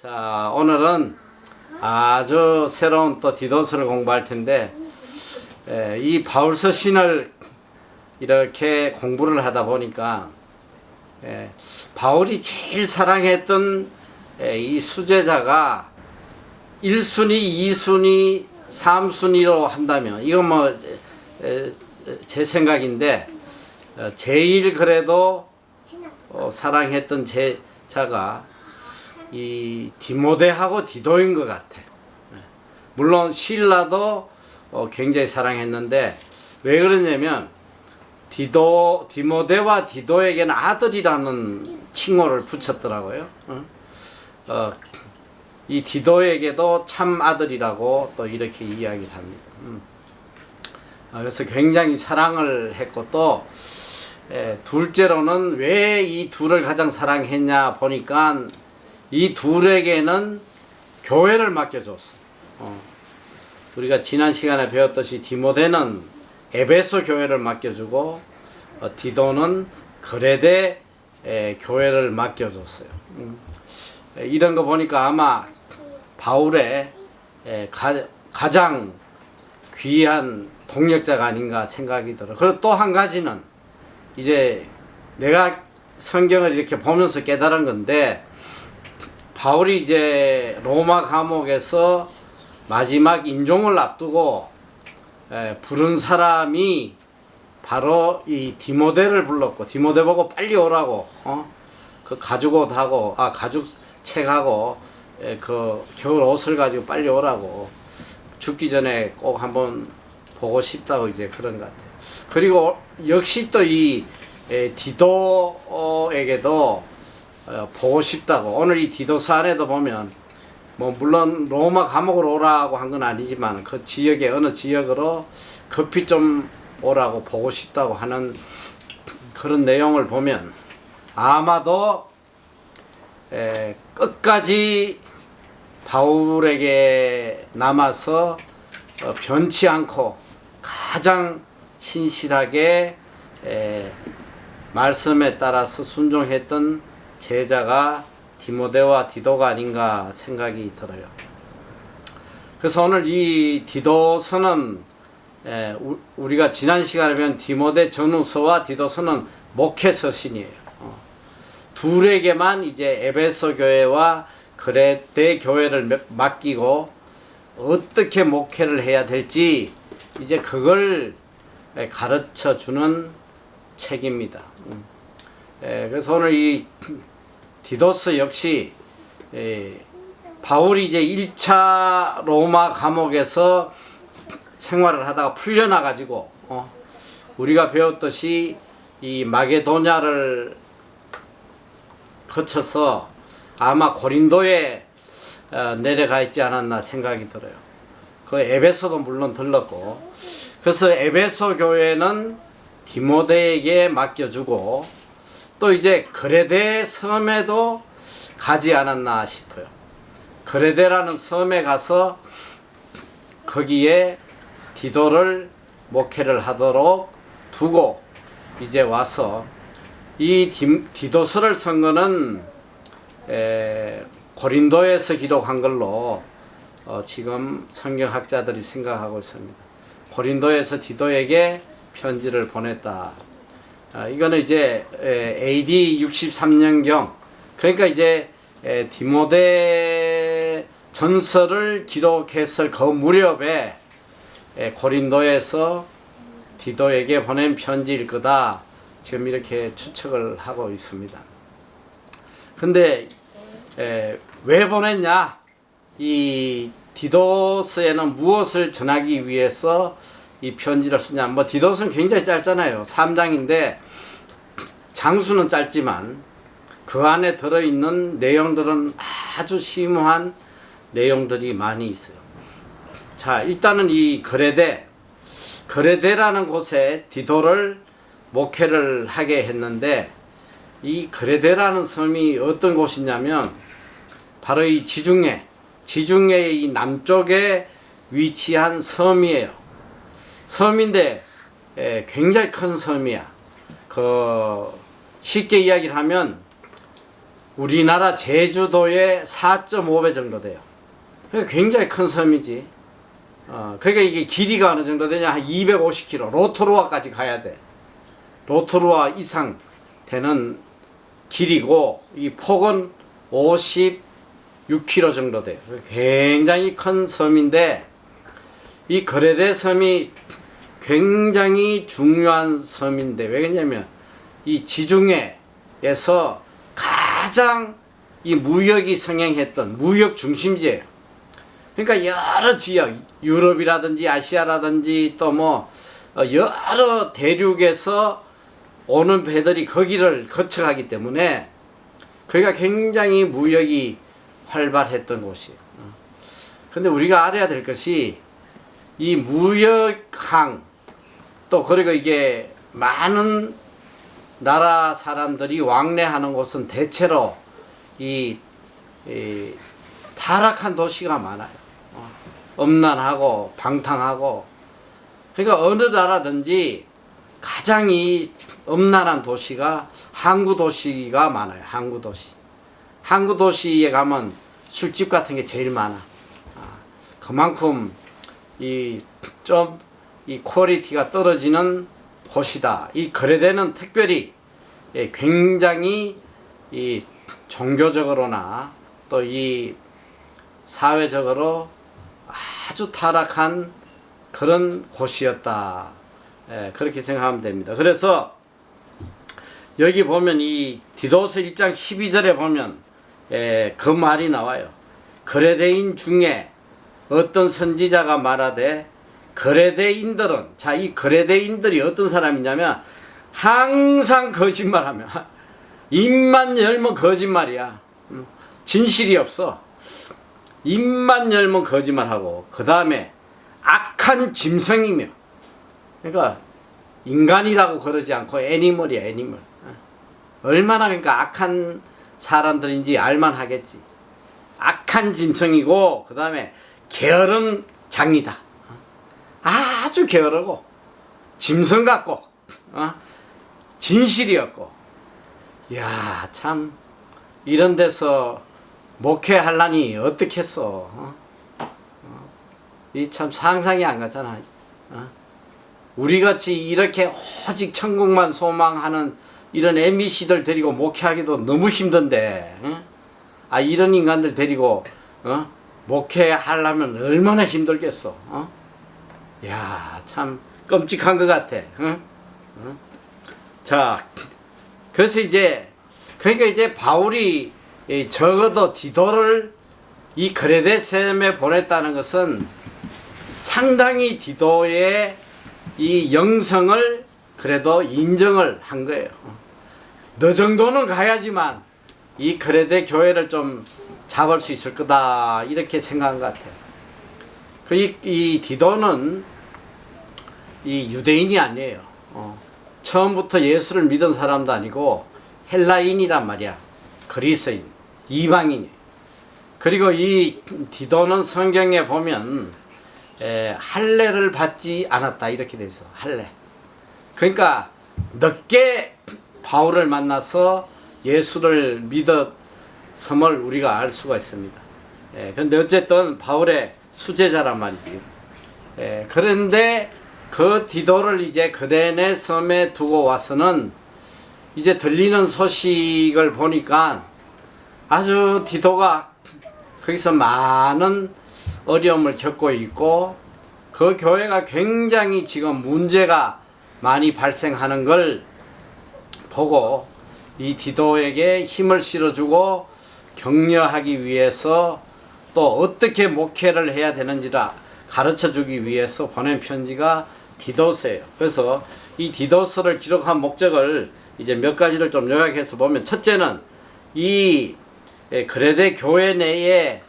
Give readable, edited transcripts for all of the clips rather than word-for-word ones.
자, 오늘은 아주 새로운 또 디도스를 공부할 텐데, 이 바울서신을 이렇게 공부를 하다 보니까 바울이 제일 사랑했던 이 수제자가 1순위, 2순위, 3순위로 한다면, 이건 뭐 제 생각인데, 제일 그래도 사랑했던 제자가 이 디모데하고 디도인 것 같아. 물론 실라도 굉장히 사랑했는데, 왜 그러냐면 디모데와 디도에게는 아들이라는 칭호를 붙였더라고요. 이 디도에게도 참 아들이라고 또 이렇게 이야기를 합니다. 그래서 굉장히 사랑을 했고, 또 둘째로는 왜 이 둘을 가장 사랑했냐 보니까 이 둘에게는 교회를 맡겨줬어. 우리가 지난 시간에 배웠듯이 디모데는 에베소 교회를 맡겨주고 디도는 그레데 교회를 맡겨줬어요. 이런 거 보니까 아마 바울의 가장 귀한 동력자가 아닌가 생각이 들어. 그리고 또 한 가지는 이제 내가 성경을 이렇게 보면서 깨달은 건데, 바울이 이제 로마 감옥에서 마지막 임종을 앞두고 부른 사람이 바로 이 디모데를 불렀고, 디모데 보고 빨리 오라고, 그 가죽옷하고, 가죽책하고 그 겨울 옷을 가지고 빨리 오라고, 죽기 전에 꼭 한번 보고 싶다고 이제 그런 것 같아요. 그리고 역시 또 이 디도에게도 보고 싶다고, 오늘 이 디도서 안에도 보면 뭐 물론 로마 감옥으로 오라고 한 건 아니지만 그 지역의 어느 지역으로 급히 좀 오라고 보고 싶다고 하는 그런 내용을 보면 아마도 끝까지 바울에게 남아서 변치 않고 가장 신실하게 말씀에 따라서 순종했던 제자가 디모데와 디도가 아닌가 생각이 들어요. 그래서 오늘 이 디도서는 우리가 지난 시간에 배운 디모데 전후서와 디도서는 목회서신이에요. 둘에게만 이제 에베소 교회와 그레데 교회를 맡기고 어떻게 목회를 해야 될지 이제 그걸 가르쳐 주는 책입니다. 그래서 오늘 이 디도서 역시 바울이 이제 1차 로마 감옥에서 생활을 하다가 풀려나가지고 우리가 배웠듯이 이 마게도냐를 거쳐서 아마 고린도에 내려가 있지 않았나 생각이 들어요. 그 에베소도 물론 들렀고, 그래서 에베소 교회는 디모데에게 맡겨주고 또 이제 그레데 섬에도 가지 않았나 싶어요. 그레데라는 섬에 가서 거기에 디도를 목회를 하도록 두고 이제 와서 이 디도서를 쓴 거는 고린도에서 기록한 걸로 지금 성경학자들이 생각하고 있습니다. 고린도에서 디도에게 편지를 보냈다. 이거는 이제 AD 63년경, 그러니까 이제 디모데 전서를 기록했을 그 무렵에 고린도에서 디도에게 보낸 편지일 거다. 지금 이렇게 추측을 하고 있습니다. 근데 왜 보냈냐? 이 디도서에는 무엇을 전하기 위해서 이 편지를 쓰냐? 뭐 디도서는 굉장히 짧잖아요. 3장인데 장수는 짧지만 그 안에 들어있는 내용들은 아주 심오한 내용들이 많이 있어요. 자, 일단은 이 그레데라는 곳에 디도를 목회를 하게 했는데, 이 그레데라는 섬이 어떤 곳이냐면 바로 이 지중해의 이 남쪽에 위치한 섬이에요. 섬인데 굉장히 큰 섬이야. 쉽게 이야기를 하면 우리나라 제주도의 4.5배 정도 돼요. 그러니까 굉장히 큰 섬이지. 그러니까 이게 길이가 어느 정도 되냐? 한 250km. 로토루아까지 가야 돼. 로토루아 이상 되는 길이고, 이 폭은 56km 정도 돼요. 굉장히 큰 섬인데, 이 거레대 섬이 굉장히 중요한 섬인데, 왜 그러냐면, 이 지중해에서 가장 이 무역이 성행했던 무역 중심지예요. 그러니까 여러 지역, 유럽이라든지 아시아라든지 또 뭐 여러 대륙에서 오는 배들이 거기를 거쳐가기 때문에 거기가 굉장히 무역이 활발했던 곳이에요. 근데 우리가 알아야 될 것이 이 무역항 또 그리고 이게 많은 나라 사람들이 왕래하는 곳은 대체로 이 타락한 도시가 많아요. 엄난하고 방탕하고. 그러니까 어느 나라든지 가장 이 엄난한 도시가 항구 도시가 많아요. 항구 도시. 항구 도시에 가면 술집 같은 게 제일 많아. 그만큼 이 퀄리티가 떨어지는 곳이다. 이 거래대는 특별히 굉장히 이 종교적으로나 또 이 사회적으로 아주 타락한 그런 곳이었다. 그렇게 생각하면 됩니다. 그래서 여기 보면 이 디도서 1장 12절에 보면 그 말이 나와요. 거레대인 중에 어떤 선지자가 말하되 거레대인들은, 자, 이 거레대인들이 어떤 사람이냐면 항상 거짓말하며 입만 열면 거짓말이야. 진실이 없어. 입만 열면 거짓말하고, 그 다음에 악한 짐승이며, 그러니까 인간이라고 그러지 않고 애니멀이야, 애니멀. 얼마나 그러니까 악한 사람들인지 알만 하겠지. 악한 짐승이고, 그 다음에 게으른 장이다. 아주 게으르고 짐승 같고 진실이 없고. 이야, 참 이런 데서 목회하려니 어떻겠어. 이 참 상상이 안 가잖아. 우리같이 이렇게 오직 천국만 소망하는 이런 MBC들 데리고 목회하기도 너무 힘든데, 이런 인간들 데리고 목회하려면 얼마나 힘들겠어. 야, 참 끔찍한 것 같아. 자, 그래서 그러니까 이제 바울이 적어도 디도를 이 그레데 셈에 보냈다는 것은 상당히 디도의 이 영성을 그래도 인정을 한 거예요. 너 정도는 가야지만 이 그레데 교회를 좀 잡을 수 있을 거다, 이렇게 생각한 것 같아요. 이 디도는 이 유대인이 아니에요. 처음부터 예수를 믿은 사람도 아니고 헬라인이란 말이야. 그리스인, 이방인이. 그리고 이 디도는 성경에 보면 할례를 받지 않았다, 이렇게 돼 있어. 할례. 그러니까 늦게 바울을 만나서 예수를 믿었음을 우리가 알 수가 있습니다. 그런데 어쨌든 바울의 수제자란 말이지. 그런데 그 디도를 이제 그레네 섬에 두고 와서는 이제 들리는 소식을 보니까 아주 디도가 거기서 많은 어려움을 겪고 있고, 그 교회가 굉장히 지금 문제가 많이 발생하는 걸 보고 이 디도에게 힘을 실어주고 격려하기 위해서 또 어떻게 목회를 해야 되는지라 가르쳐주기 위해서 보낸 편지가 디도서예요. 그래서 이 디도서를 기록한 목적을 이제 몇 가지를 좀 요약해서 보면, 첫째는 이 그레데 교회 내에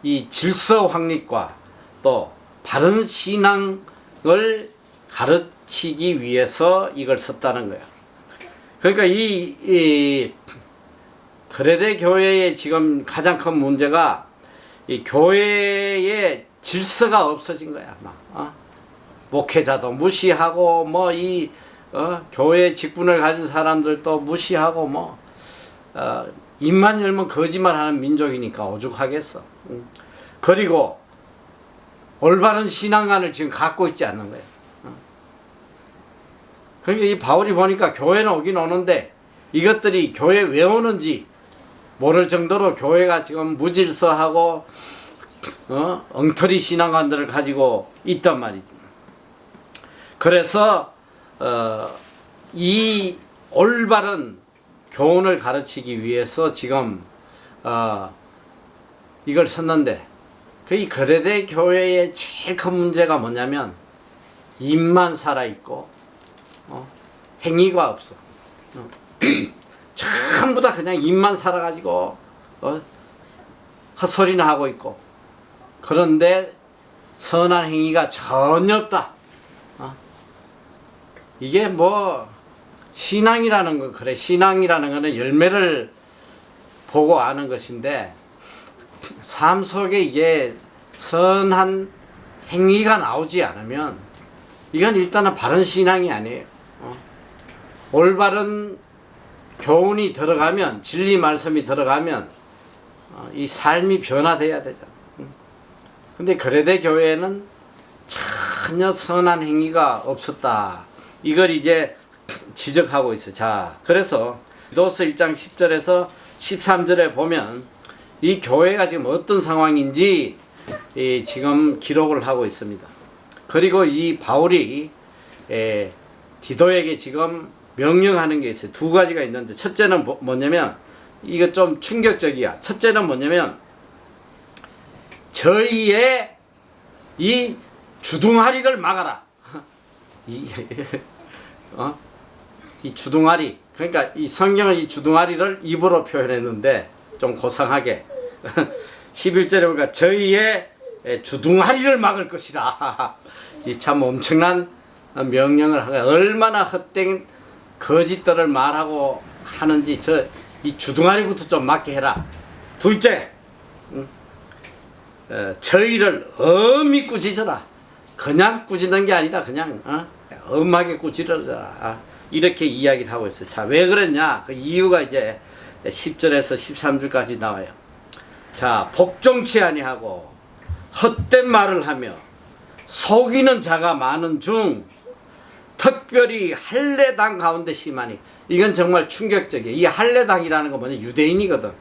이 질서 확립과 또 바른 신앙을 가르치기 위해서 이걸 썼다는 거예요. 그러니까 이 그레데 교회의 지금 가장 큰 문제가 이 교회의 질서가 없어진 거야. 목회자도 무시하고 교회 직분을 가진 사람들도 무시하고 입만 열면 거짓말하는 민족이니까 오죽하겠어. 그리고 올바른 신앙관을 지금 갖고 있지 않는 거예요. 그러니까 이 바울이 보니까 교회는 오긴 오는데 이것들이 교회 왜 오는지 모를 정도로 교회가 지금 무질서하고 엉터리 신앙관들을 가지고 있단 말이지. 그래서 이 올바른 교훈을 가르치기 위해서 지금 이걸 썼는데 이 거레데 교회의 제일 큰 문제가 뭐냐면 입만 살아있고 행위가 없어. 전부 다 그냥 입만 살아가지고 헛소리나 하고 있고 그런데 선한 행위가 전혀 없다. 이게 뭐 신앙이라는 거 그래. 신앙이라는 거는 열매를 보고 아는 것인데 삶 속에 이게 선한 행위가 나오지 않으면 이건 일단은 바른 신앙이 아니에요. 올바른 교훈이 들어가면 진리 말씀이 들어가면 이 삶이 변화돼야 되잖아. 근데 거레데 교회는 전혀 선한 행위가 없었다. 이걸 이제 지적하고 있어요. 자, 그래서 디도서 1장 10절에서 13절에 보면 이 교회가 지금 어떤 상황인지 지금 기록을 하고 있습니다. 그리고 이 바울이 디도에게 지금 명령하는 게 있어요. 두 가지가 있는데 첫째는 뭐냐면 이거 좀 충격적이야. 첫째는 뭐냐면 저희의 이 주둥아리를 막아라. 이 주둥아리. 그러니까 이 성경은 이 주둥아리를 입으로 표현했는데 좀 고상하게 11절에 보니까 저희의 주둥아리를 막을 것이라. 이 참 엄청난 명령을 하고 얼마나 헛된 거짓들을 말하고 하는지 이 주둥아리부터 좀 막게 해라. 둘째, 저희를 엄히 꾸짖어라. 그냥 꾸짖는 게 아니라 그냥 엄하게 꾸짖어라. 이렇게 이야기를 하고 있어요. 자, 왜 그랬냐? 그 이유가 이제 10절에서 13절까지 나와요. 자, 복종치 아니하고 헛된 말을 하며 속이는 자가 많은 중 특별히 할례당 가운데 심하니. 이건 정말 충격적이에요. 이 할례당이라는 건 뭐냐? 유대인이거든.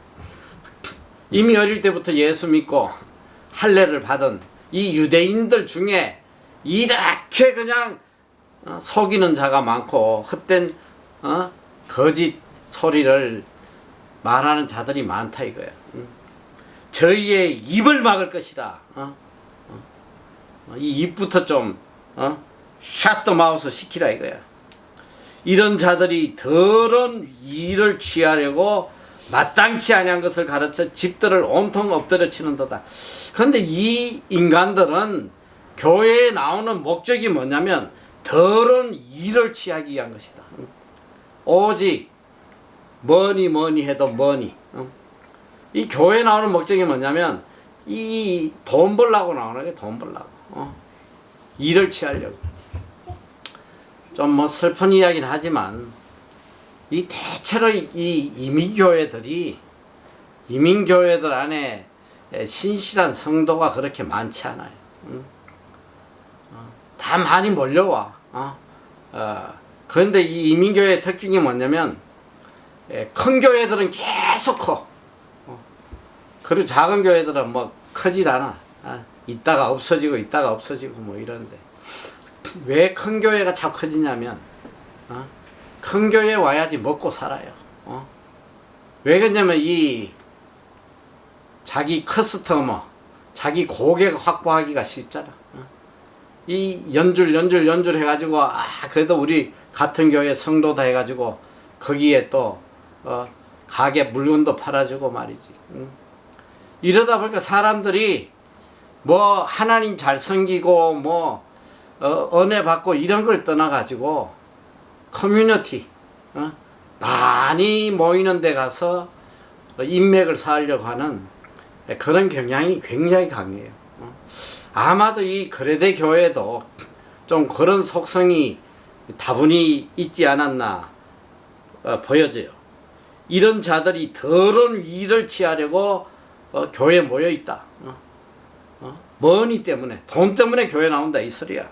이미 어릴 때부터 예수 믿고 할례를 받은 이 유대인들 중에 이렇게 그냥 속이는 자가 많고 헛된 거짓 소리를 말하는 자들이 많다 이거야. 저희의 입을 막을 것이라. 이 입부터 좀 샷더 마우스 시키라 이거야. 이런 자들이 더러운 일을 취하려고 마땅치 아니한 것을 가르쳐 집들을 온통 엎드려 치는도다. 그런데 이 인간들은 교회에 나오는 목적이 뭐냐면 더러운 일을 취하기 위한 것이다. 오직 뭐니 해도 뭐니. 이 교회에 나오는 목적이 뭐냐면 이 돈 벌라고 나오는 게 돈 벌라고. 일을 취하려고. 좀 뭐 슬픈 이야기는 하지만 이 대체로 이 이민교회들 안에 신실한 성도가 그렇게 많지 않아요. 다 많이 몰려와. 그런데 이 이민교회의 특징이 뭐냐면 큰 교회들은 계속 커. 그리고 작은 교회들은 뭐 크질 않아. 있다가 없어지고 뭐 이러는데 왜 큰 교회가 자꾸 커지냐면 큰 교회에 와야지 먹고 살아요. 왜 그러냐면 이 자기 커스터머, 자기 고객 확보하기가 쉽잖아. 이 연줄 해가지고 그래도 우리 같은 교회 성도다 해가지고 거기에 또 가게 물건도 팔아주고 말이지. 이러다 보니까 사람들이 뭐 하나님 잘 섬기고 뭐 은혜 받고 이런 걸 떠나가지고 커뮤니티 많이 모이는 데 가서 인맥을 쌓으려고 하는 그런 경향이 굉장히 강해요. 아마도 이 거레데 교회도 좀 그런 속성이 다분히 있지 않았나 보여져요. 이런 자들이 더러운 위를 취하려고 교회에 모여 있다. 머니 때문에, 돈 때문에 교회 나온다 이 소리야.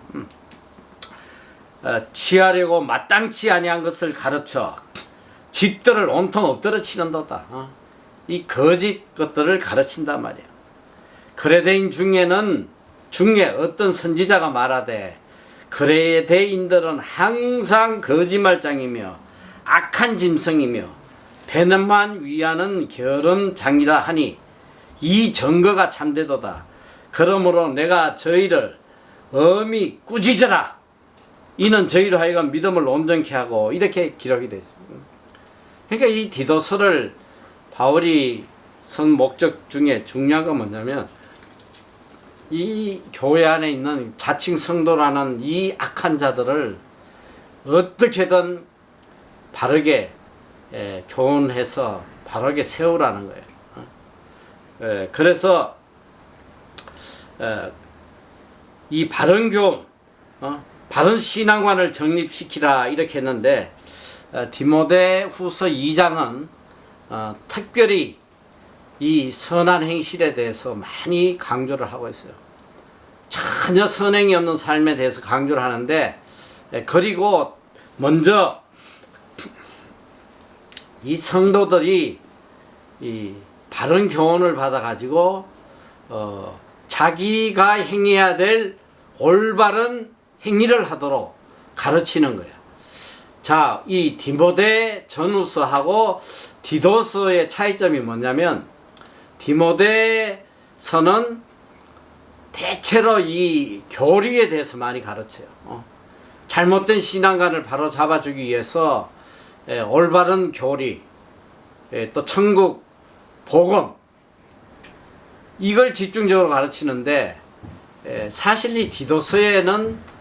취하려고 마땅치 아니한 것을 가르쳐 집들을 온통 엎드려 치는도다. 이 거짓 것들을 가르친단 말이야. 그레데인 중에 어떤 선지자가 말하되 그레데인들은 항상 거짓말장이며 악한 짐승이며 배는만 위하는 게으른 장이라 하니 이 증거가 참되도다. 그러므로 내가 저희를 엄히 꾸짖어라. 이는 저희로 하여금 믿음을 온전케 하고, 이렇게 기록이 되어 있습니다. 그러니까 이 디도서를 바울이 쓴 목적 중에 중요한 건 뭐냐면, 이 교회 안에 있는 자칭 성도라는 이 악한 자들을 어떻게든 바르게 교훈해서 바르게 세우라는 거예요. 그래서 이 바른 교훈, 바른 신앙관을 정립시키라 이렇게 했는데, 디모데 후서 2장은 특별히 이 선한 행실에 대해서 많이 강조를 하고 있어요. 전혀 선행이 없는 삶에 대해서 강조를 하는데, 그리고 먼저 이 성도들이 이 바른 교훈을 받아 가지고 자기가 행해야 될 올바른 행위를 하도록 가르치는 거예요. 자, 이 디모데 전후서하고 디도서의 차이점이 뭐냐면, 디모데서는 대체로 이 교리에 대해서 많이 가르쳐요. 잘못된 신앙관을 바로 잡아주기 위해서 올바른 교리, 또 천국 복음, 이걸 집중적으로 가르치는데, 사실 이 디도서에는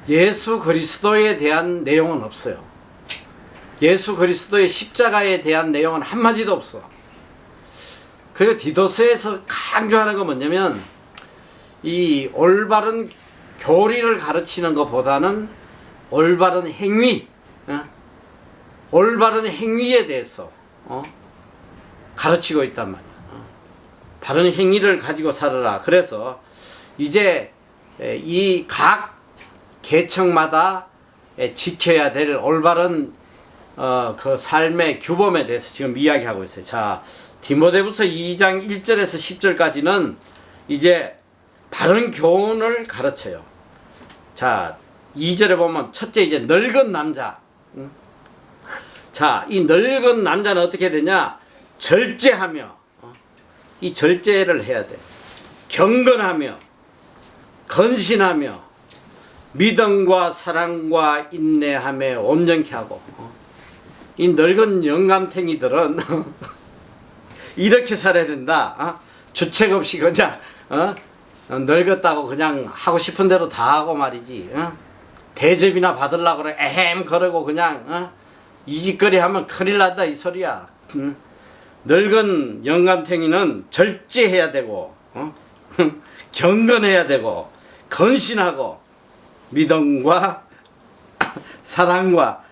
예수 그리스도에 대한 내용은 없어요. 예수 그리스도의 십자가에 대한 내용은 한마디도 없어. 그리고 디도서에서 강조하는 건 뭐냐면, 이 올바른 교리를 가르치는 것보다는 올바른 행위, 올바른 행위에 대해서 가르치고 있단 말이야. 바른 행위를 가지고 살아라. 그래서 이제 이 각 계층마다 지켜야 될 올바른 그 삶의 규범에 대해서 지금 이야기하고 있어요. 자, 디모데후서 2장 1절에서 10절까지는 이제 바른 교훈을 가르쳐요. 자, 2절에 보면 첫째 이제 늙은 남자. 자, 이 늙은 남자는 어떻게 되냐? 절제하며, 이 절제를 해야 돼. 경건하며, 건신하며, 믿음과 사랑과 인내함에 온전케 하고. 이 늙은 영감탱이들은 이렇게 살아야 된다. 주책 없이 그냥 늙었다고 그냥 하고 싶은 대로 다 하고 말이지. 대접이나 받으려고 그래 에헴 그러고 그냥 이짓거리 하면 큰일 난다 이 소리야. 늙은 영감탱이는 절제해야 되고 경건해야 되고 건신하고 믿음과 사랑과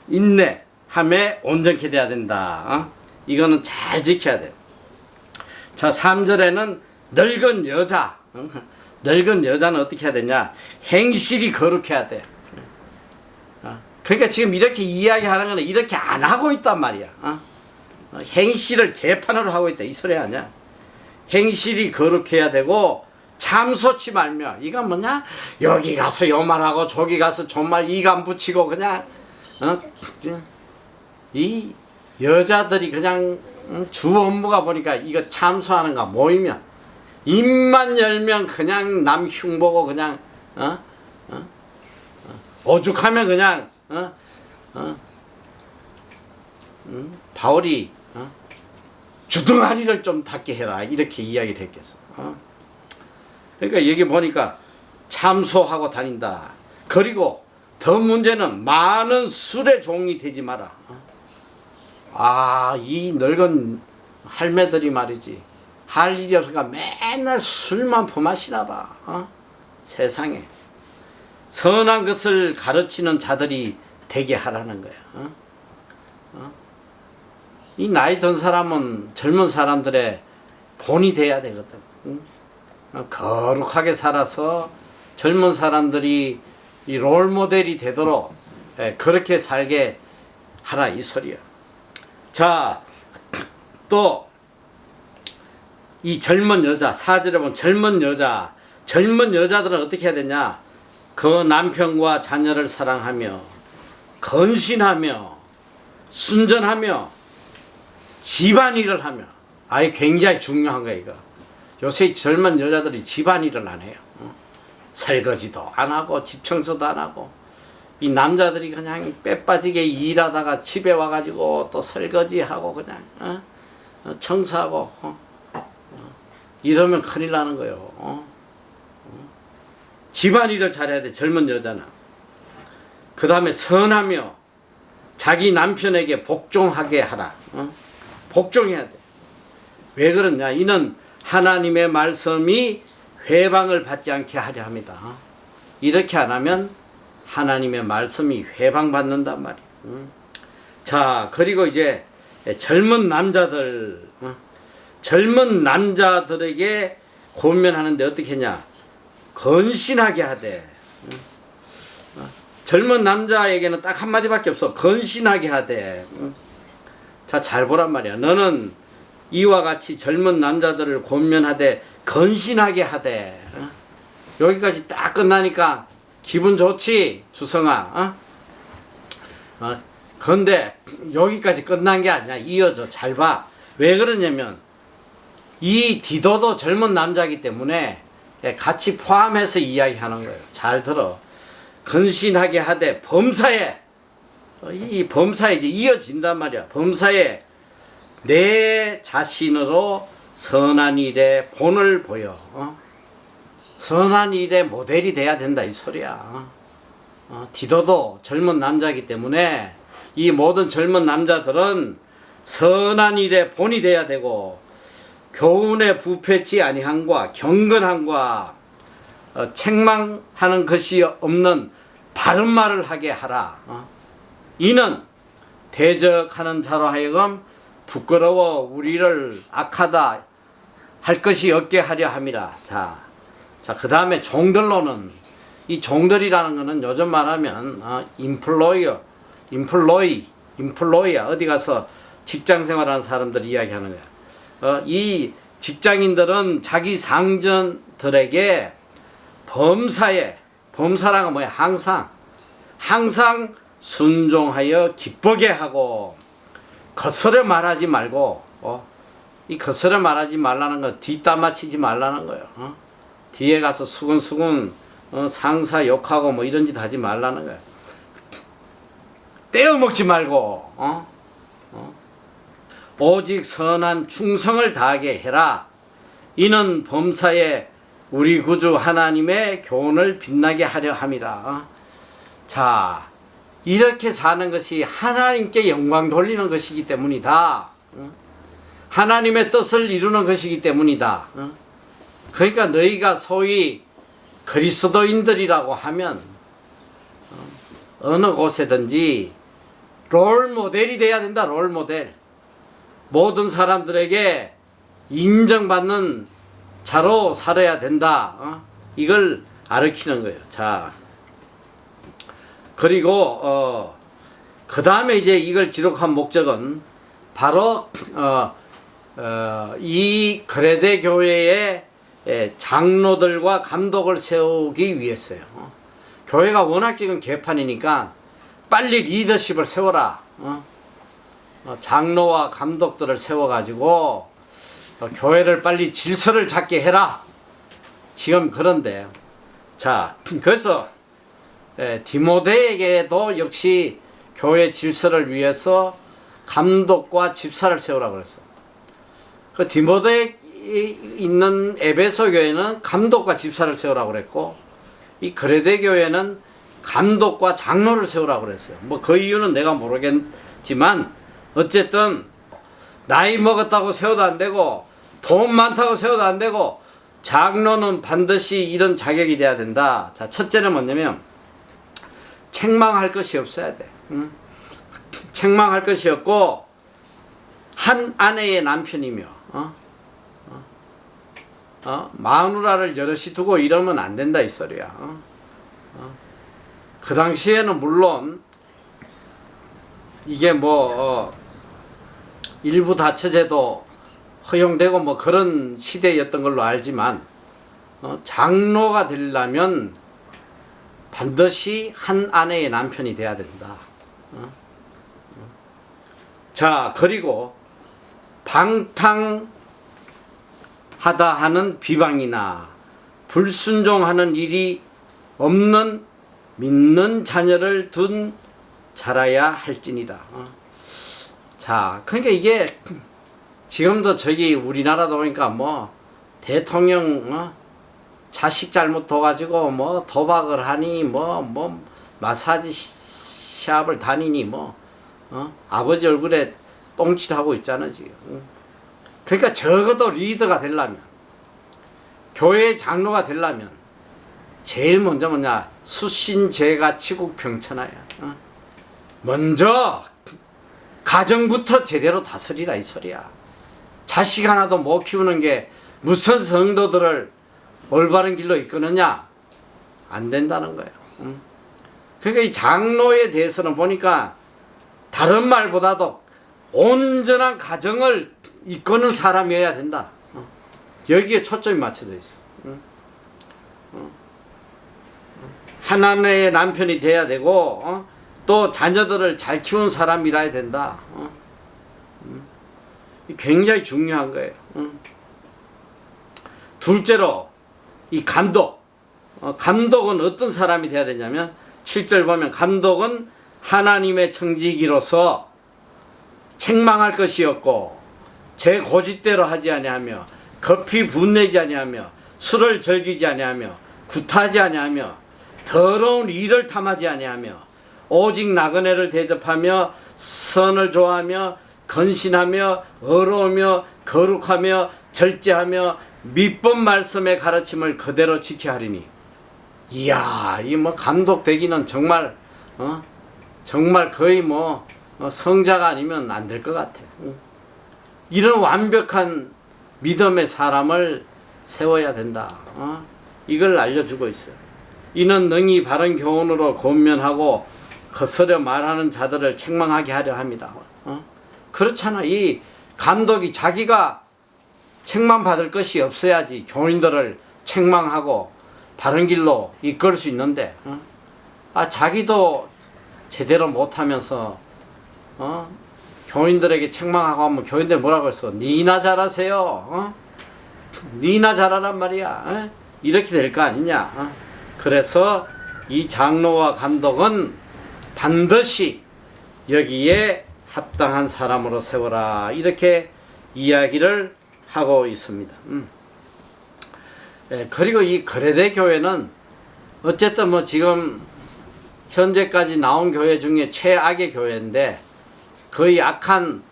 인내함에 온전케 돼야 된다. 이거는 잘 지켜야 돼. 자, 3절에는 늙은 여자. 늙은 여자는 어떻게 해야 되냐? 행실이 거룩해야 돼. 그러니까 지금 이렇게 이야기하는 거는 이렇게 안 하고 있단 말이야. 행실을 개판으로 하고 있다 이 소리 아니야? 행실이 거룩해야 되고 참소치 말며, 이건 뭐냐? 여기 가서 요 말하고 저기 가서 저 말 이간 붙이고 그냥 이 여자들이 그냥 주 업무가 보니까 이거 참소하는가 모이면 입만 열면 그냥 남 흉보고 그냥 오죽하면 그냥 바울이 주둥아리를 좀 닦게 해라 이렇게 이야기를 했겠어. 그러니까 여기 보니까 참소하고 다닌다. 그리고 더 문제는 많은 술의 종이 되지 마라. 이 늙은 할매들이 말이지 할 일이 없으니까 맨날 술만 퍼마시나 봐. 세상에 선한 것을 가르치는 자들이 되게 하라는 거야. 이 나이 든 사람은 젊은 사람들의 본이 돼야 되거든. 응? 거룩하게 살아서 젊은 사람들이 이 롤모델이 되도록 그렇게 살게 하라 이 소리야. 자, 또 이 젊은 여자, 사절에 보면 젊은 여자들은 어떻게 해야 되냐? 그 남편과 자녀를 사랑하며 건신하며 순전하며 집안일을 하며. 아이 굉장히 중요한 거야 이거. 요새 젊은 여자들이 집안일을 안 해요. 설거지도 안 하고 집 청소도 안 하고. 이 남자들이 그냥 빼빠지게 일하다가 집에 와가지고 또 설거지하고 그냥 청소하고 이러면 큰일 나는 거예요. 집안일을 잘해야 돼 젊은 여자는. 그 다음에 선하며 자기 남편에게 복종하게 하라. 복종해야 돼. 왜 그러냐? 이는 하나님의 말씀이 회방을 받지 않게 하려 합니다. 이렇게 안 하면 하나님의 말씀이 회방받는단 말이에요. 자, 그리고 이제 젊은 남자들에게 권면하는데 어떻게 했냐? 건신하게 하되. 젊은 남자에게는 딱 한마디밖에 없어. 건신하게 하되. 자, 잘 보란 말이야. 너는 이와 같이 젊은 남자들을 권면하되 건신하게 하되. 여기까지 딱 끝나니까 기분 좋지, 주성아. 그런데 여기까지 끝난 게 아니야. 이어져. 잘 봐. 왜 그러냐면 이 디도도 젊은 남자이기 때문에 같이 포함해서 이야기하는 거예요. 잘 들어. 건신하게 하되 범사에, 이 범사에 이제 이어진단 말이야. 범사에 내 자신으로 선한 일에 본을 보여. 선한 일의 모델이 돼야 된다 이 소리야. 디도도 젊은 남자이기 때문에 이 모든 젊은 남자들은 선한 일의 본이 돼야 되고 교훈에 부패치 아니함과 경건함과 책망하는 것이 없는 바른 말을 하게 하라. 이는 대적하는 자로 하여금 부끄러워 우리를 악하다 할 것이 없게 하려 함이라. 자, 그 다음에 종들로는, 이 종들이라는 거는 요즘 말하면 인플로이야. 어디 가서 직장 생활하는 사람들 이야기하는 거야. 이 직장인들은 자기 상전들에게 범사란 건 뭐야? 항상 순종하여 기쁘게 하고 거스려 말하지 말고, 이 거스려 말하지 말라는 건 뒷담 맞히지 말라는 거예요. 뒤에 가서 수근수근 상사 욕하고 뭐 이런 짓 하지 말라는 거야. 떼어먹지 말고 오직 선한 충성을 다하게 해라. 이는 범사에 우리 구주 하나님의 교훈을 빛나게 하려 함이라. 자, 이렇게 사는 것이 하나님께 영광 돌리는 것이기 때문이다. 하나님의 뜻을 이루는 것이기 때문이다. 그러니까 너희가 소위 그리스도인들이라고 하면 어느 곳에든지 롤모델이 돼야 된다. 롤모델. 모든 사람들에게 인정받는 자로 살아야 된다. 이걸 가르치는 거예요. 자, 그리고 그 다음에 이제 이걸 기록한 목적은 바로 이 그레데 교회의 장로들과 감독을 세우기 위해서요. 교회가 워낙 지금 개판이니까 빨리 리더십을 세워라. 장로와 감독들을 세워가지고 교회를 빨리 질서를 잡게 해라. 지금 그런데, 자, 그래서 디모데에게도 역시 교회 질서를 위해서 감독과 집사를 세우라고 그랬어. 그 디모데에 있는 에베소 교회는 감독과 집사를 세우라고 그랬고, 이 그레데 교회는 감독과 장로를 세우라고 그랬어요. 뭐 그 이유는 내가 모르겠지만 어쨌든 나이 먹었다고 세워도 안 되고 돈 많다고 세워도 안 되고 장로는 반드시 이런 자격이 돼야 된다. 자, 첫째는 뭐냐면 책망할 것이 없어야 돼. 책망할 것이 없고 한 아내의 남편이며 마누라를 여럿이 두고 이러면 안 된다 이 소리야. 그 당시에는 물론 이게 뭐 일부 다처제도 허용되고 뭐 그런 시대였던 걸로 알지만 장로가 되려면 반드시 한 아내의 남편이 돼야 된다. 자, 그리고 방탕하다 하는 비방이나 불순종하는 일이 없는 믿는 자녀를 둔 자라야 할지니라. 자, 그러니까 이게 지금도 저기 우리나라도 보니까 뭐 대통령 자식 잘못 둬가지고 뭐 도박을 하니 뭐 마사지 샵을 다니니 아버지 얼굴에 똥칠하고 있잖아 지금. 그러니까 적어도 리더가 되려면, 교회 장로가 되려면 제일 먼저 뭐냐, 수신제가 치국평천하야. 먼저 가정부터 제대로 다스리라 이 소리야. 자식 하나도 못 키우는 게 무슨 성도들을 올바른 길로 이끄느냐? 안 된다는 거예요. 그러니까 이 장로에 대해서는 보니까 다른 말보다도 온전한 가정을 이끄는 사람이어야 된다. 여기에 초점이 맞춰져 있어. 하나님의 남편이 돼야 되고 또 자녀들을 잘 키운 사람이라야 된다. 굉장히 중요한 거예요. 둘째로 이 감독. 감독은 어떤 사람이 돼야 되냐면 7절 보면 감독은 하나님의 청지기로서 책망할 것이 없고 제 고집대로 하지 아니하며 급히 분내지 아니하며 술을 즐기지 아니하며 굿하지 아니하며 더러운 일을 탐하지 아니하며 오직 나그네를 대접하며 선을 좋아하며 건신하며 의로우며 거룩하며 절제하며 밑법 말씀의 가르침을 그대로 지켜야 하리니. 이야, 이 뭐 감독 되기는 정말 정말 거의 뭐 성자가 아니면 안 될 것 같아. 이런 완벽한 믿음의 사람을 세워야 된다. 이걸 알려주고 있어요. 이는 능히 바른 교훈으로 권면하고 거스려 말하는 자들을 책망하게 하려 합니다. 그렇잖아. 이 감독이 자기가 책망받을 것이 없어야지 교인들을 책망하고 바른 길로 이끌 수 있는데 자기도 제대로 못하면서 교인들에게 책망하고 하면 교인들 뭐라고 했어? 니나 잘하세요. 니나 잘하란 말이야. 이렇게 될 거 아니냐. 그래서 이 장로와 감독은 반드시 여기에 합당한 사람으로 세워라, 이렇게 이야기를 하고 있습니다. 그리고 이 거레대 교회는 어쨌든 뭐 지금 현재까지 나온 교회 중에 최악의 교회인데 거의 악한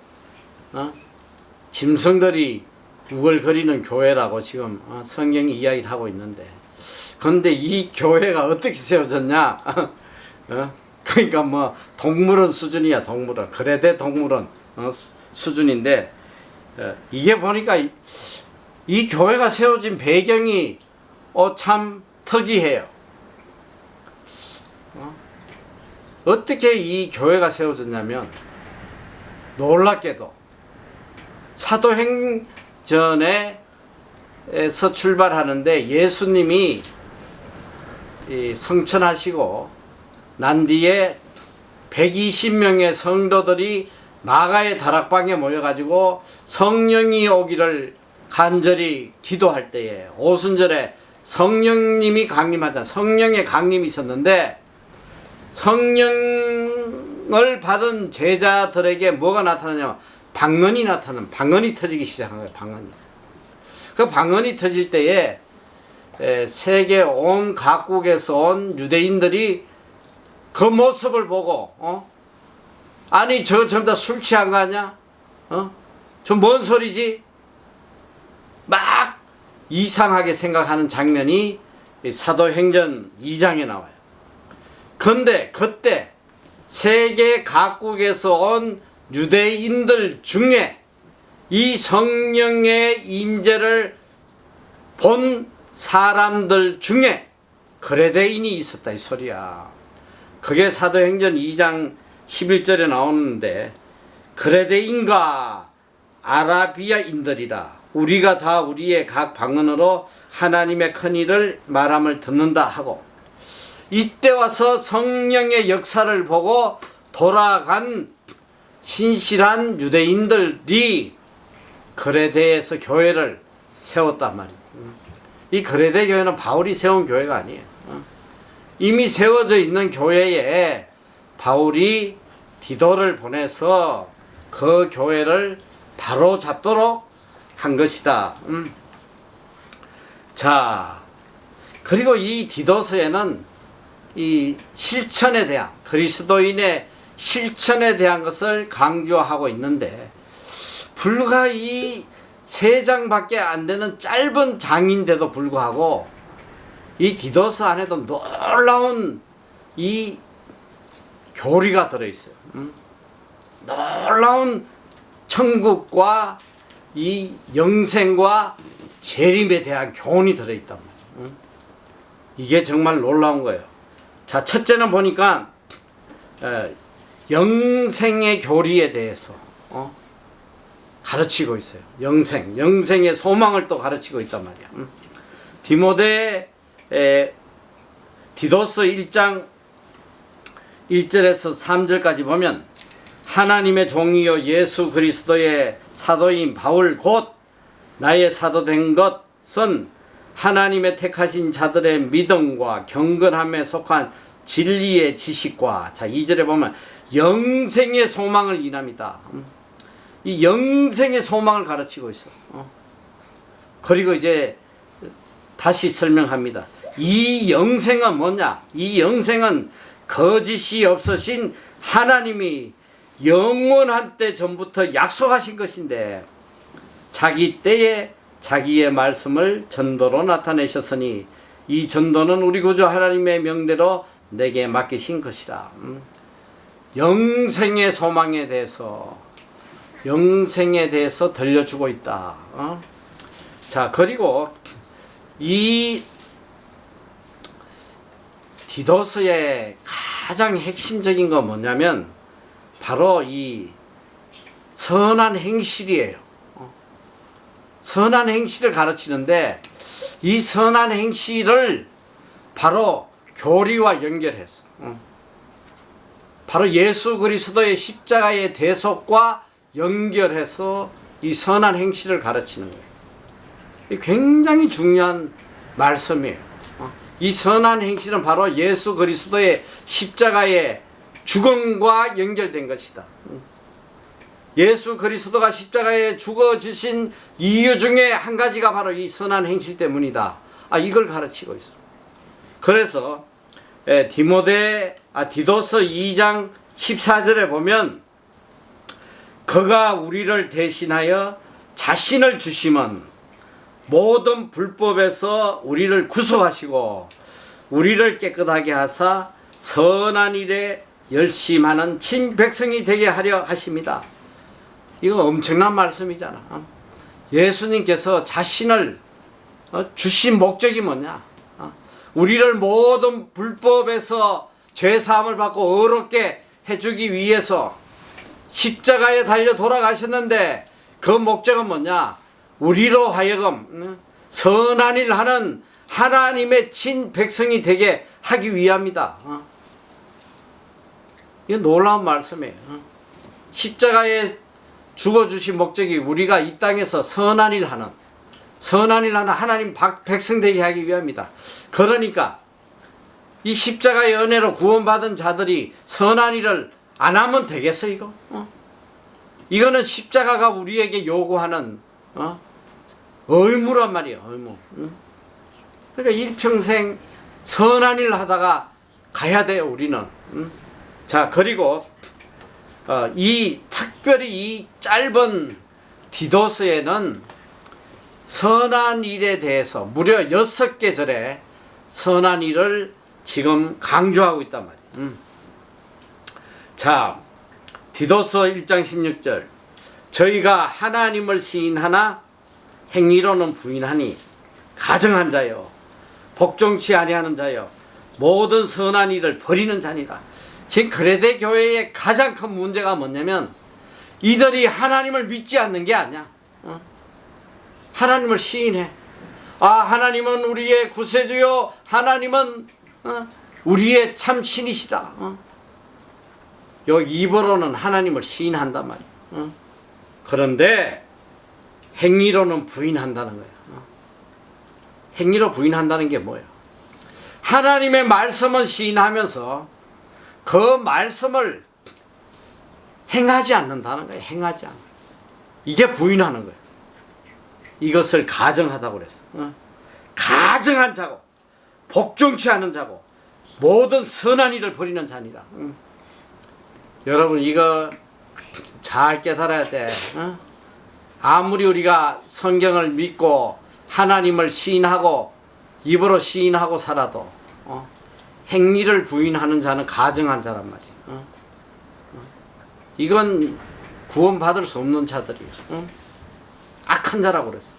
짐승들이 우글거리는 교회라고 지금 성경이 이야기를 하고 있는데, 그런데 이 교회가 어떻게 세워졌냐? 그러니까 뭐 동물원 수준이야. 동물원, 거레대 동물원 수준인데, 이게 보니까 이 교회가 세워진 배경이 참 특이해요. 어떻게 이 교회가 세워졌냐면, 놀랍게도 사도행전에서 출발하는데 예수님이 성천하시고 난 뒤에 120명의 성도들이 마가의 다락방에 모여가지고 성령이 오기를 간절히 기도할 때에 오순절에 성령님이 강림하자, 성령의 강림이 있었는데, 성령을 받은 제자들에게 뭐가 나타나냐면 방언이 나타나는, 방언이 터지기 시작한 거예요. 방언이. 그 방언이 터질 때에 세계 온 각국에서 온 유대인들이 그 모습을 보고 아니 저 전부 다 술 취한 거 아니야? 저 뭔 소리지? 막 이상하게 생각하는 장면이 사도행전 2장에 나와요. 그런데 그때 세계 각국에서 온 유대인들 중에 이 성령의 임재를 본 사람들 중에 그레데인이 있었다 이 소리야. 그게 사도행전 2장 11절에 나오는데, 그레데인과 아라비아인들이라 우리가 다 우리의 각 방언으로 하나님의 큰 일을 말함을 듣는다 하고, 이때 와서 성령의 역사를 보고 돌아간 신실한 유대인들이 그레데에서 교회를 세웠단 말이에요. 이 그레데 교회는 바울이 세운 교회가 아니에요. 이미 세워져 있는 교회에 바울이 디도를 보내서 그 교회를 바로 잡도록 한 것이다. 자, 그리고 이 디도서에는 이 실천에 대한, 그리스도인의 실천에 대한 것을 강조하고 있는데, 불과 이 3장밖에 안 되는 짧은 장인데도 불구하고 이 디도서 안에도 놀라운 이 교리가 들어있어요. 놀라운 천국과 이 영생과 재림에 대한 교훈이 들어있단 말이에요. 이게 정말 놀라운 거예요. 자, 첫째는 보니까 영생의 교리에 대해서 가르치고 있어요. 영생의 소망을 또 가르치고 있단 말이야. 디도서 1장 1절에서 3절까지 보면, 하나님의 종이요 예수 그리스도의 사도인 바울 곧 나의 사도된 것은 하나님의 택하신 자들의 믿음과 경건함에 속한 진리의 지식과, 자 2절에 보면 영생의 소망을 인합니다. 이 영생의 소망을 가르치고 있어. 그리고 이제 다시 설명합니다. 이 영생은 뭐냐? 이 영생은 거짓이 없으신 하나님이 영원한 때 전부터 약속하신 것인데, 자기 때에 자기의 말씀을 전도로 나타내셨으니 이 전도는 우리 구주 하나님의 명대로 내게 맡기신 것이라. 영생의 소망에 대해서 들려주고 있다. 자, 그리고 이 디도서의 가장 핵심적인 건 뭐냐면 바로 이 선한 행실이에요. 선한 행실을 가르치는데, 이 선한 행실을 바로 교리와 연결해서 바로 예수 그리스도의 십자가의 대속과 연결해서 이 선한 행실을 가르치는 거예요. 굉장히 중요한 말씀이에요. 이 선한 행실은 바로 예수 그리스도의 십자가의 죽음과 연결된 것이다. 예수 그리스도가 십자가에 죽어지신 이유 중에 한 가지가 바로 이 선한 행실 때문이다. 이걸 가르치고 있어. 그래서 디도서 2장 14절에 보면, 그가 우리를 대신하여 자신을 주심은 모든 불법에서 우리를 구속하시고 우리를 깨끗하게 하사 선한 일에 열심하는 친백성이 되게 하려 하십니다. 이거 엄청난 말씀이잖아. 예수님께서 자신을 주신 목적이 뭐냐? 우리를 모든 불법에서 죄사함을 받고 의롭게 해주기 위해서 십자가에 달려 돌아가셨는데, 그 목적은 뭐냐? 우리로 하여금 선한 일 하는 하나님의 친백성이 되게 하기 위함이다. 이거 놀라운 말씀이에요. 십자가에 죽어주신 목적이 우리가 이 땅에서 선한 일 하는 하나님 백성 되게 하기 위함이다. 그러니까 이 십자가의 은혜로 구원받은 자들이 선한 일을 안 하면 되겠어 이거? 이거는 십자가가 우리에게 요구하는 의무란 말이야, 의무. 그러니까 일평생 선한 일 하다가 가야 돼요, 우리는. 자, 그리고 이 특별히 이 짧은 디도서에는 선한 일에 대해서 무려 6개 절에 선한 일을 지금 강조하고 있단 말이에요. 자, 디도서 1장 16절. 저희가 하나님을 시인하나 행위로는 부인하니 가증한 자여 복종치 아니하는 자여 모든 선한 일을 버리는 자니라. 지금 그레데 교회의 가장 큰 문제가 뭐냐면 이들이 하나님을 믿지 않는 게 아니야. 하나님을 시인해. 아, 하나님은 우리의 구세주요, 하나님은 우리의 참 신이시다. 여기 입으로는 하나님을 시인한단 말이야. 그런데 행위로는 부인한다는 거야. 행위로 부인한다는 게 뭐예요? 하나님의 말씀은 시인하면서 그 말씀을 행하지 않는다는 거예요. 행하지 않는. 이게 부인하는 거예요. 이것을 가증하다고 그랬어. 가증한 자고 복종치 않은 자고 모든 선한 일을 버리는 자니라. 여러분 이거 잘 깨달아야 돼. 아무리 우리가 성경을 믿고 하나님을 시인하고 입으로 시인하고 살아도 행위를 부인하는 자는 가증한 자란 말이야. 이건 구원받을 수 없는 자들이야. 악한 자라고 그랬어.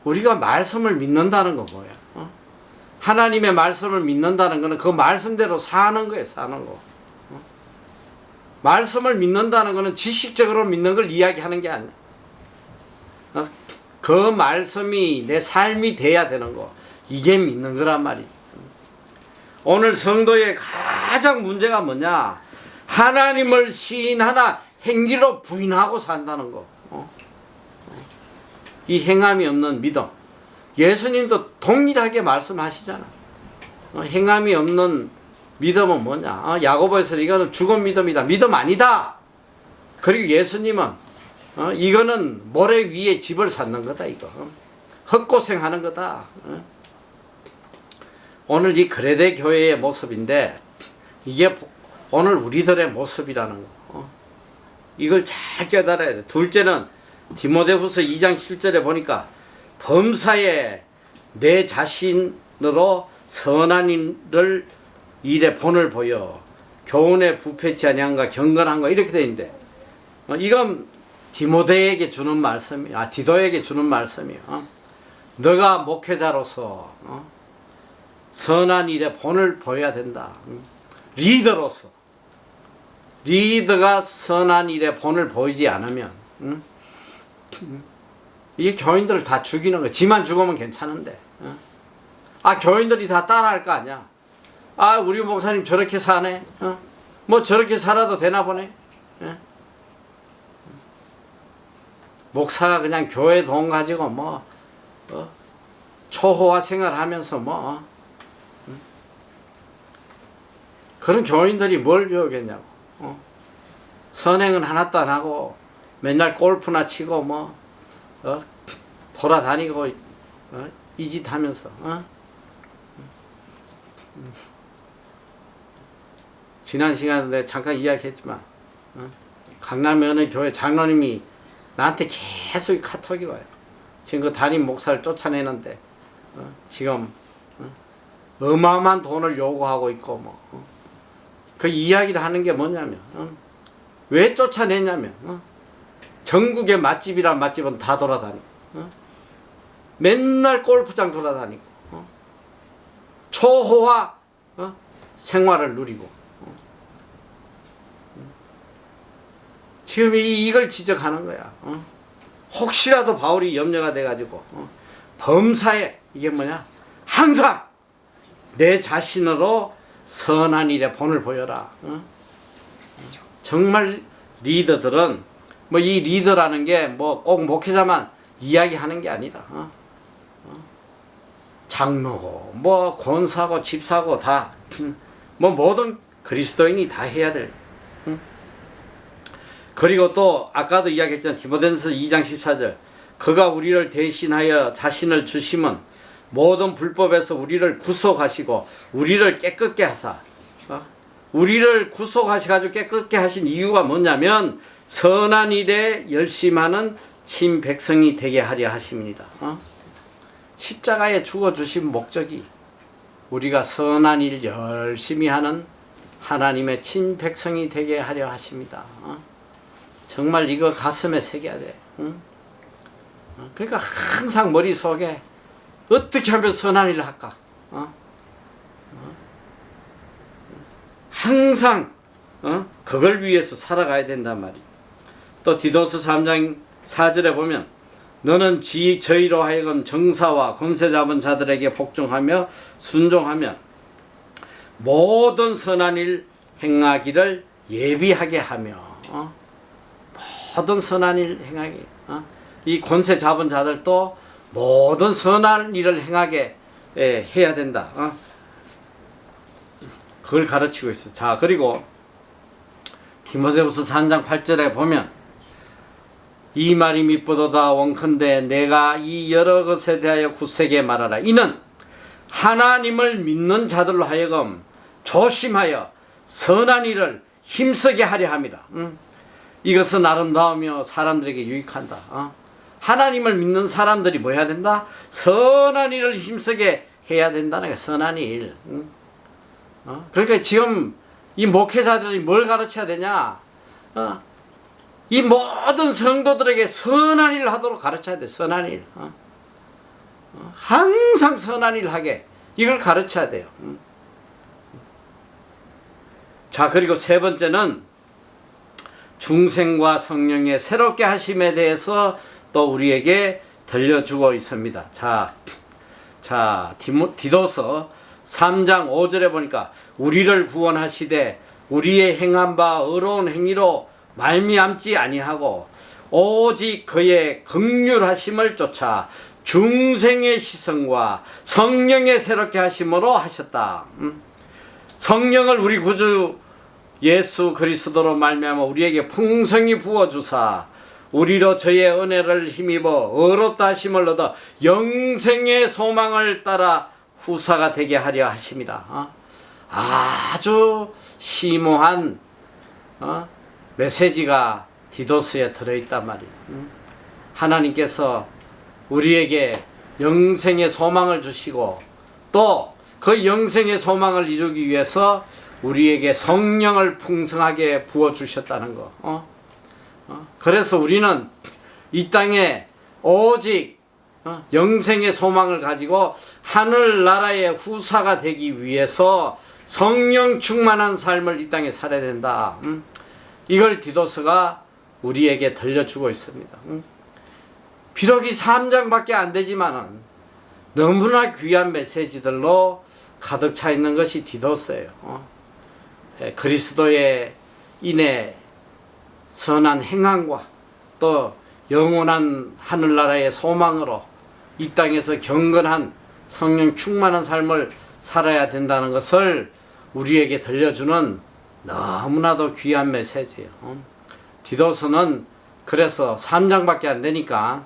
우리가 말씀을 믿는다는 건 뭐야? 하나님의 말씀을 믿는다는 거는 그 말씀대로 사는 거예요. 사는 거. 말씀을 믿는다는 거는 지식적으로 믿는 걸 이야기하는 게 아니야. 그 말씀이 내 삶이 돼야 되는 거. 이게 믿는 거란 말이야. 오늘 성도의 가장 문제가 뭐냐? 하나님을 시인하나 행위로 부인하고 산다는 거. 이 행함이 없는 믿음. 예수님도 동일하게 말씀하시잖아. 행함이 없는 믿음은 뭐냐? 야고보에서 이거는 죽은 믿음이다. 믿음 아니다. 그리고 예수님은 이거는 모래 위에 집을 쌓는 거다. 이거 헛고생하는 거다. 오늘 이 그레데 교회의 모습인데 이게 오늘 우리들의 모습이라는 거. 이걸 잘 깨달아야 돼. 둘째는 디모데후서 2장 7절에 보니까 범사에 내 자신으로 선한 일을 일에 본을 보여 교훈에 부패치 아니한가 경건한가 이렇게 돼 있는데 이건 디모데에게 주는 말씀이야. 디도에게 주는 말씀이야. 너가 목회자로서 선한 일에 본을 보여야 된다. 리더로서 리더가 선한 일에 본을 보이지 않으면 이게 교인들을 다 죽이는 거야. 지만 죽으면 괜찮은데 교인들이 다 따라할 거 아니야. 우리 목사님 저렇게 사네. 뭐 저렇게 살아도 되나 보네. 목사가 그냥 교회 돈 가지고 초호화 생활하면서 그런 교인들이 뭘 배우겠냐고. 선행은 하나도 안 하고 맨날 골프나 치고 돌아다니고 이 짓 하면서 지난 시간에 내가 잠깐 이야기했지만 강남에 어느 교회 장로님이 나한테 계속 카톡이 와요. 지금 그 담임 목사를 쫓아내는데 지금 어마어마한 돈을 요구하고 있고 그 이야기를 하는 게 뭐냐면 왜 쫓아내냐면 전국의 맛집이란 맛집은 다 돌아다니고 맨날 골프장 돌아다니고 초호화 생활을 누리고 지금 이걸 지적하는 거야. 혹시라도 바울이 염려가 돼가지고 범사에 이게 뭐냐? 항상 내 자신으로 선한 일에 본을 보여라. 정말 리더들은 이 리더라는 게 꼭 목회자만 이야기하는 게 아니라 장로고 권사고 집사고 다 모든 그리스도인이 다 해야 될. 그리고 또 아까도 이야기했던 디모데전서 2장 14절 그가 우리를 대신하여 자신을 주심은 모든 불법에서 우리를 구속하시고 우리를 깨끗게 하사 우리를 구속하셔가지고 깨끗게 하신 이유가 뭐냐면 선한 일에 열심하는 신 백성이 되게 하려 하심이니라. 십자가에 죽어주신 목적이 우리가 선한 일 열심히 하는 하나님의 친백성이 되게 하려 하십니다. 정말 이거 가슴에 새겨야 돼. 그러니까 항상 머릿속에 어떻게 하면 선한 일을 할까? 항상 그걸 위해서 살아가야 된단 말이야. 또 디도스 3장 4절에 보면 너는 저희로 하여금 정사와 권세 잡은 자들에게 복종하며 순종하며 모든 선한 일 행하기를 예비하게 하며 모든 선한 일 행하기. 이 권세 잡은 자들도 모든 선한 일을 행하게 해야 된다. 그걸 가르치고 있어. 자, 그리고 디모데후서 3장 8절에 보면 이 말이 미쁘도다 원컨대 내가 이 여러 것에 대하여 굳세게 말하라. 이는 하나님을 믿는 자들로 하여금 조심하여 선한 일을 힘쓰게 하려 함이라. 이것은 아름다우며 사람들에게 유익한다. 하나님을 믿는 사람들이 뭐 해야 된다? 선한 일을 힘쓰게 해야 된다는 거야. 선한 일. 그러니까 지금 이 목회자들이 뭘 가르쳐야 되냐? 이 모든 성도들에게 선한 일을 하도록 가르쳐야 돼. 선한 일. 항상 선한 일 하게 이걸 가르쳐야 돼요. 자, 그리고 세 번째는 중생과 성령의 새롭게 하심에 대해서 또 우리에게 들려주고 있습니다. 자, 디도서 3장 5절에 보니까 우리를 구원하시되 우리의 행한 바 의로운 행위로 말미암지 아니하고 오직 그의 긍휼하심을 쫓아 중생의 시선과 성령의 새롭게 하심으로 하셨다. 성령을 우리 구주 예수 그리스도로 말미암아 우리에게 풍성히 부어주사 우리로 저의 은혜를 힘입어 의롭다 하심을 얻어 영생의 소망을 따라 후사가 되게 하려 하심이라. 아주 심오한 메시지가 디도스에 들어있단 말이에요. 하나님께서 우리에게 영생의 소망을 주시고 또 그 영생의 소망을 이루기 위해서 우리에게 성령을 풍성하게 부어주셨다는 거. 그래서 우리는 이 땅에 오직 영생의 소망을 가지고 하늘나라의 후사가 되기 위해서 성령 충만한 삶을 이 땅에 살아야 된다. 이걸 디도스가 우리에게 들려주고 있습니다. 비록 이 3장밖에 안 되지만은 너무나 귀한 메시지들로 가득 차 있는 것이 디도스예요. 그리스도의 인해 선한 행함과 또 영원한 하늘나라의 소망으로 이 땅에서 경건한 성령 충만한 삶을 살아야 된다는 것을 우리에게 들려주는 너무나도 귀한 메시지예요. 디도서는 그래서 3장밖에 안 되니까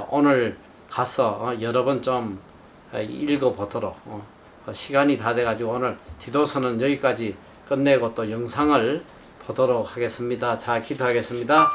오늘 가서 여러 번 좀 읽어보도록 시간이 다 돼가지고 오늘 디도서는 여기까지 끝내고 또 영상을 보도록 하겠습니다. 자, 기도하겠습니다.